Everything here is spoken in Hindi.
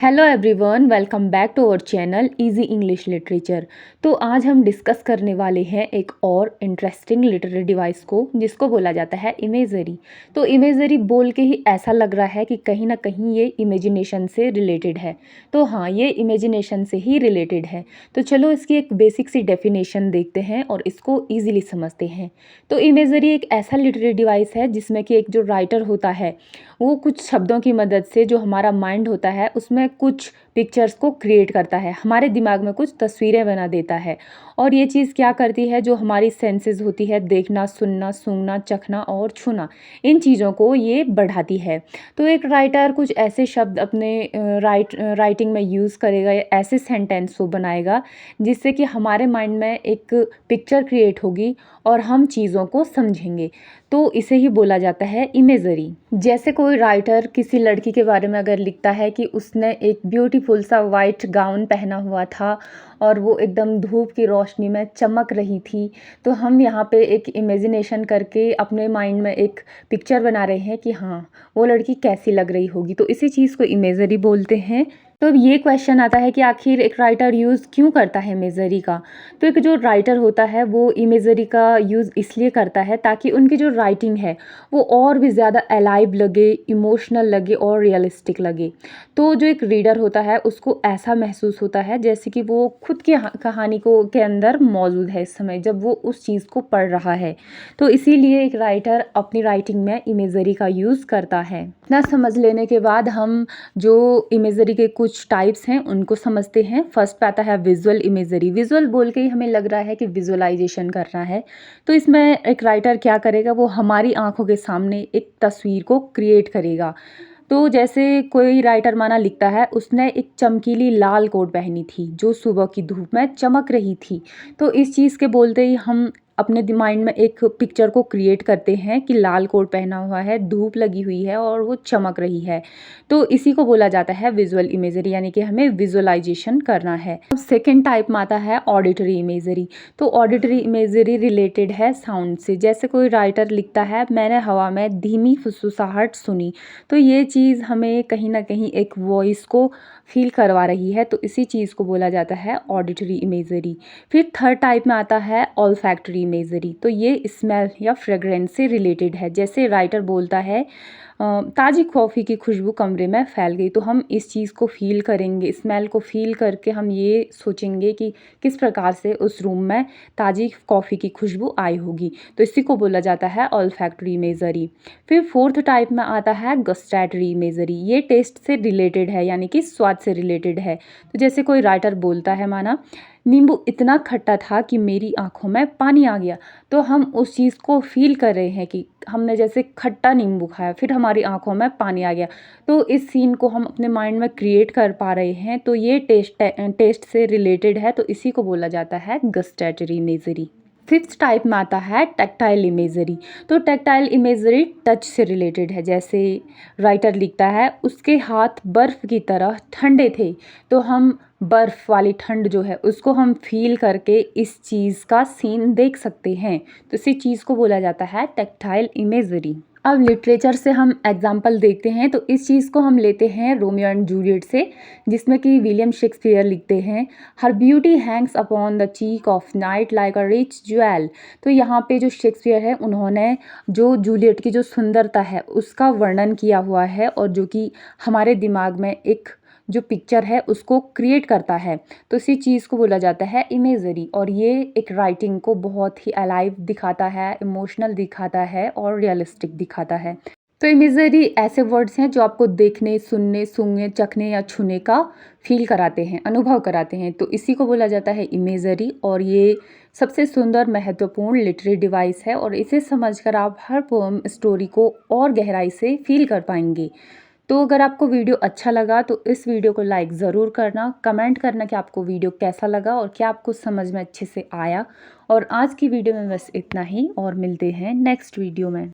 Hello everyone, welcome back to our channel easy English literature. तो आज हम डिस्कस करने वाले हैं एक और इंटरेस्टिंग लिटरेरी डिवाइस को जिसको बोला जाता है इमेजरी। तो इमेजरी बोल के ही ऐसा लग रहा है कि कहीं ना कहीं ये इमेजिनेशन से रिलेटेड है। तो हाँ, ये इमेजिनेशन से ही रिलेटेड है। तो चलो इसकी एक बेसिक सी डेफिनेशन देखते हैं और इसको ईजिली समझते हैं। तो इमेजरी एक ऐसा लिटरेरी डिवाइस है जिसमें कि एक जो राइटर होता है वो कुछ शब्दों की मदद से जो हमारा माइंड होता है उसमें कुछ पिक्चर्स को क्रिएट करता है, हमारे दिमाग में कुछ तस्वीरें बना देता है। और ये चीज़ क्या करती है, जो हमारी सेंसेस होती है, देखना, सुनना, सूंघना, चखना और छूना, इन चीज़ों को ये बढ़ाती है। तो एक राइटर कुछ ऐसे शब्द अपने राइटिंग में यूज़ करेगा या ऐसे सेंटेंस वो बनाएगा जिससे कि हमारे माइंड में एक पिक्चर क्रिएट होगी और हम चीज़ों को समझेंगे। तो इसे ही बोला जाता है इमेजरी। जैसे कोई राइटर किसी लड़की के बारे में अगर लिखता है कि उसने एक ब्यूटीफुल सा वाइट गाउन पहना हुआ था और वो एकदम धूप की रोशनी में चमक रही थी, तो हम यहाँ पे एक इमेजिनेशन करके अपने माइंड में एक पिक्चर बना रहे हैं कि हाँ, वो लड़की कैसी लग रही होगी। तो इसी चीज़ को इमेजरी बोलते हैं। तो अब ये क्वेश्चन आता है कि आखिर एक राइटर यूज़ क्यों करता है इमेजरी का। तो एक जो राइटर होता है वो इमेजरी का यूज़ इसलिए करता है ताकि उनकी जो राइटिंग है वो और भी ज़्यादा अलाइव लगे, इमोशनल लगे और रियलिस्टिक लगे। तो जो एक रीडर होता है उसको ऐसा महसूस होता है जैसे कि वो खुद की कहानी को के अंदर मौजूद है इस समय जब वो उस चीज़ को पढ़ रहा है। तो इसीलिए एक राइटर अपनी राइटिंग में इमेजरी का यूज़ करता है। इतना समझ लेने के बाद हम जो इमेजरी के कुछ टाइप्स हैं उनको समझते हैं। फर्स्ट पे आता है विजुअल इमेजरी। विजुअल बोल के ही हमें लग रहा है कि विजुअलाइजेशन करना है। तो इसमें एक राइटर क्या करेगा, वो हमारी आंखों के सामने एक तस्वीर को क्रिएट करेगा। तो जैसे कोई राइटर माना लिखता है, उसने एक चमकीली लाल कोट पहनी थी जो सुबह की धूप में चमक रही थी। तो इस चीज़ के बोलते ही हम अपने माइंड में एक पिक्चर को क्रिएट करते हैं कि लाल कोट पहना हुआ है, धूप लगी हुई है और वो चमक रही है। तो इसी को बोला जाता है विजुअल इमेजरी, यानी कि हमें विजुअलाइजेशन करना है। अब सेकेंड टाइप में आता है ऑडिटरी इमेजरी। तो ऑडिटरी इमेजरी रिलेटेड है साउंड से। जैसे कोई राइटर लिखता है, मैंने हवा में धीमी फुसफुसाहट सुनी, तो ये चीज़ हमें कहीं ना कहीं एक वॉइस को फील करवा रही है। तो इसी चीज़ को बोला जाता है ऑडिटरी इमेजरी। फिर थर्ड टाइप में आता है ऑल्फैक्टरी इमेजरी। तो ये स्मेल या फ्रेग्रेंस से रिलेटेड है। जैसे राइटर बोलता है, ताज़ी कॉफ़ी की खुशबू कमरे में फैल गई, तो हम इस चीज़ को फ़ील करेंगे, स्मेल को फ़ील करके हम ये सोचेंगे कि किस प्रकार से उस रूम में ताज़ी कॉफ़ी की खुशबू आई होगी। तो इसी को बोला जाता है ऑल्फैक्टरी इमेजरी। फिर फोर्थ टाइप में आता है गस्टैटरी इमेजरी। ये टेस्ट से रिलेटेड है, यानी कि स्वाद से रिलेटेड है। तो जैसे कोई राइटर बोलता है, माना नींबू इतना खट्टा था कि मेरी आंखों में पानी आ गया, तो हम उस चीज़ को फील कर रहे हैं कि हमने जैसे खट्टा नींबू खाया, फिर हमारी आंखों में पानी आ गया। तो इस सीन को हम अपने माइंड में क्रिएट कर पा रहे हैं। तो ये टेस्ट से रिलेटेड है। तो इसी को बोला जाता है गस्टैटरी इमेजरी। फिफ्थ टाइप में आता है टैक्टाइल इमेजरी। तो टैक्टाइल इमेजरी टच से रिलेटेड है। जैसे राइटर लिखता है, उसके हाथ बर्फ़ की तरह ठंडे थे, तो हम बर्फ़ वाली ठंड जो है उसको हम फील करके इस चीज़ का सीन देख सकते हैं। तो इसी चीज़ को बोला जाता है टैक्टाइल इमेजरी। अब लिटरेचर से हम एग्जाम्पल देखते हैं। तो इस चीज़ को हम लेते हैं रोमियो एंड जूलियट से, जिसमें कि विलियम शेक्सपियर लिखते हैं, her beauty hangs upon the cheek of night like a rich jewel. तो यहाँ पे जो शेक्सपियर है उन्होंने जो जूलियट की जो सुंदरता है उसका वर्णन किया हुआ है, और जो कि हमारे दिमाग में एक जो पिक्चर है उसको क्रिएट करता है। तो इसी चीज़ को बोला जाता है इमेजरी। और ये एक राइटिंग को बहुत ही अलाइव दिखाता है, इमोशनल दिखाता है और रियलिस्टिक दिखाता है। तो इमेजरी ऐसे वर्ड्स हैं जो आपको देखने, सुनने, सूंघने, चखने या छूने का फील कराते हैं, अनुभव कराते हैं। तो इसी को बोला जाता है इमेजरी। और ये सबसे सुंदर, महत्वपूर्ण लिटरेरी डिवाइस है, और इसे समझकर आप हर पोएम, स्टोरी को और गहराई से फील कर पाएंगे। तो अगर आपको वीडियो अच्छा लगा तो इस वीडियो को लाइक ज़रूर करना, कमेंट करना कि आपको वीडियो कैसा लगा और क्या आपको समझ में अच्छे से आया। और आज की वीडियो में बस इतना ही, और मिलते हैं नेक्स्ट वीडियो में।